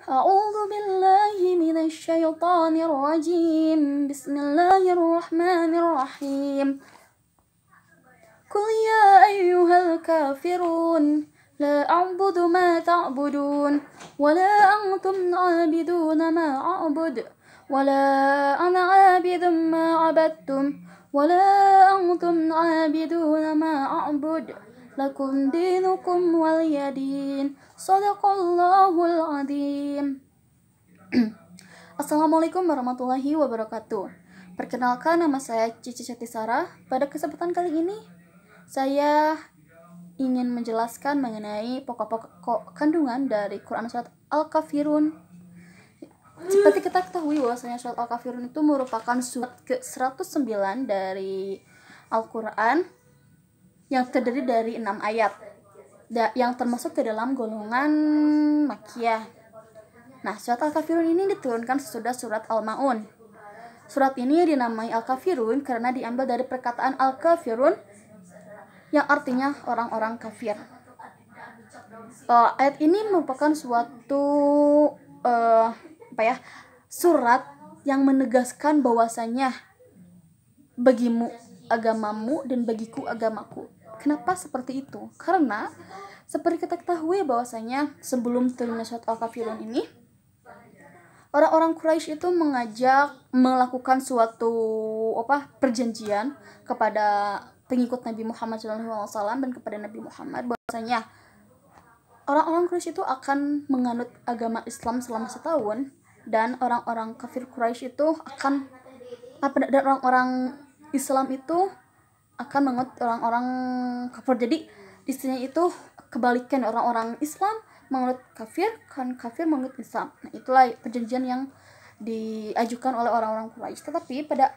أعوذ بالله من الشيطان الرجيم. بسم الله الرحمن الرحيم. قل يا أيها الكافرون لا أعبد ما تعبدون ولا أنتم عابدون ما أعبد ولا أنا عابد ما عبدتم ولا أنتم عابدون ما أعبد لكم دينكم ولي دين. Sadaqallahul Adzim. Assalamualaikum warahmatullahi wabarakatuh. Perkenalkan, nama saya Cici Catisara. Pada kesempatan kali ini saya ingin menjelaskan mengenai pokok-pokok kandungan dari Quran Surat Al-Kafirun. Seperti kita ketahui bahwasanya Surat Al-Kafirun itu merupakan surat ke-109 dari Al-Quran yang terdiri dari 6 ayat yang termasuk ke dalam golongan Makkiyah. Nah, Surat Al-Kafirun ini diturunkan sesudah Surat Al-Ma'un. Surat ini dinamai Al-Kafirun karena diambil dari perkataan Al-Kafirun yang artinya orang-orang kafir. Ayat ini merupakan suatu surat yang menegaskan bahwasanya bagimu agamamu dan bagiku agamaku. Kenapa seperti itu? Karena seperti kita ketahui bahwasanya sebelum turunnya surat Al-Kafirun ini, orang-orang Quraisy itu melakukan suatu perjanjian kepada pengikut Nabi Muhammad SAW dan kepada Nabi Muhammad bahwasanya orang-orang Quraisy itu akan menganut agama Islam selama setahun, dan orang-orang kafir Quraisy itu akan dan orang-orang Islam itu akan menganut orang-orang kafir. Jadi istilahnya itu kebalikan, orang-orang Islam menganut kafir, kan kafir menganut Islam. Nah, itulah perjanjian yang diajukan oleh orang-orang Quraisy. Tetapi pada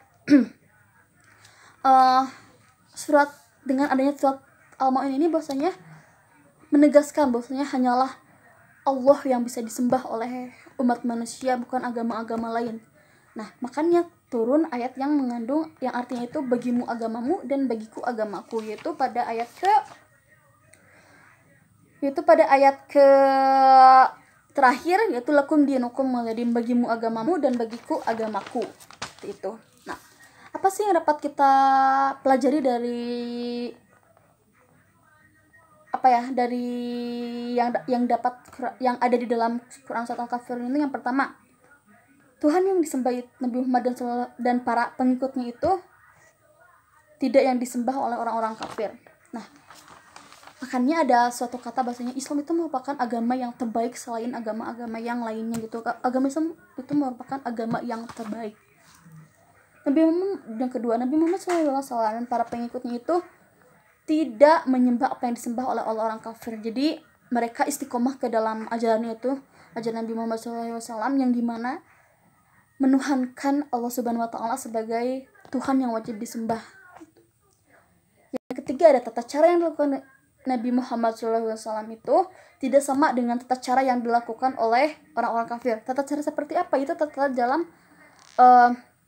dengan adanya surat Al-Ma'un ini bahwasanya menegaskan bahwasanya hanyalah Allah yang bisa disembah oleh umat manusia, bukan agama-agama lain. Nah, makanya turun ayat yang mengandung yang artinya itu bagimu agamamu dan bagiku agamaku, yaitu pada ayat ke terakhir, yaitu lakum dinukum waliyadim, bagimu agamamu dan bagiku agamaku. Seperti itu. Nah, apa sih yang dapat kita pelajari dari yang ada di dalam Quran Surat Al-Kafirun ini? Yang pertama, Tuhan yang disembah Nabi Muhammad dan para pengikutnya itu tidak yang disembah oleh orang-orang kafir. Nah, makanya ada suatu kata bahasanya Islam itu merupakan agama yang terbaik selain agama-agama yang lainnya gitu. Agama Islam itu merupakan agama yang terbaik. Yang kedua, Nabi Muhammad SAW dan para pengikutnya itu tidak menyembah apa yang disembah oleh orang kafir. Jadi mereka istiqomah ke dalam ajarannya itu, ajaran Nabi Muhammad SAW, yang dimana menuhankan Allah Subhanahu wa Ta'ala sebagai Tuhan yang wajib disembah. Yang ketiga, ada tata cara yang dilakukan Nabi Muhammad SAW itu tidak sama dengan tata cara yang dilakukan oleh orang-orang kafir. Tata cara seperti apa? Itu tata cara dalam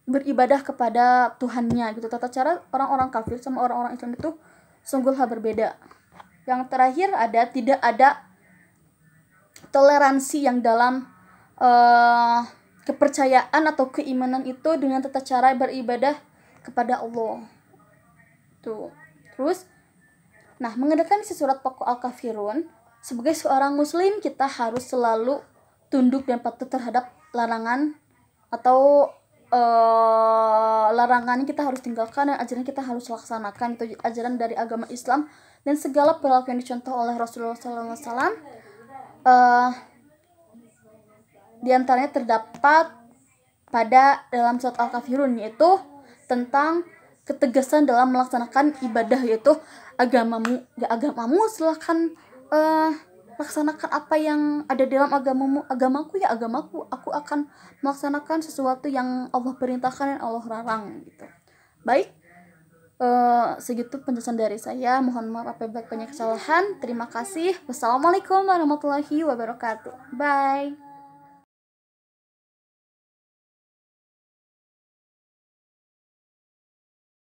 beribadah kepada Tuhannya gitu. Tata cara orang-orang kafir sama orang-orang Islam itu sungguhlah berbeda. Yang terakhir, tidak ada toleransi yang dalam kepercayaan atau keimanan itu dengan tata cara beribadah kepada Allah. Tuh. Terus, mengedekan isi surat pokok Al-Kafirun, sebagai seorang muslim kita harus selalu tunduk dan patuh terhadap larangan atau larangan kita harus tinggalkan, dan ajaran kita harus laksanakan. Itu ajaran dari agama Islam, dan segala perilaku yang dicontoh oleh Rasulullah SAW. Di antaranya terdapat dalam surat Al-Kafirun, yaitu tentang ketegasan dalam melaksanakan ibadah, yaitu agamamu silahkan laksanakan apa yang ada dalam agamamu, agamaku ya agamaku, aku akan melaksanakan sesuatu yang Allah perintahkan dan Allah larang gitu. Baik, segitu penjelasan dari saya. Mohon maaf apabila banyak kesalahan. Terima kasih. Wassalamualaikum warahmatullahi wabarakatuh. Bye.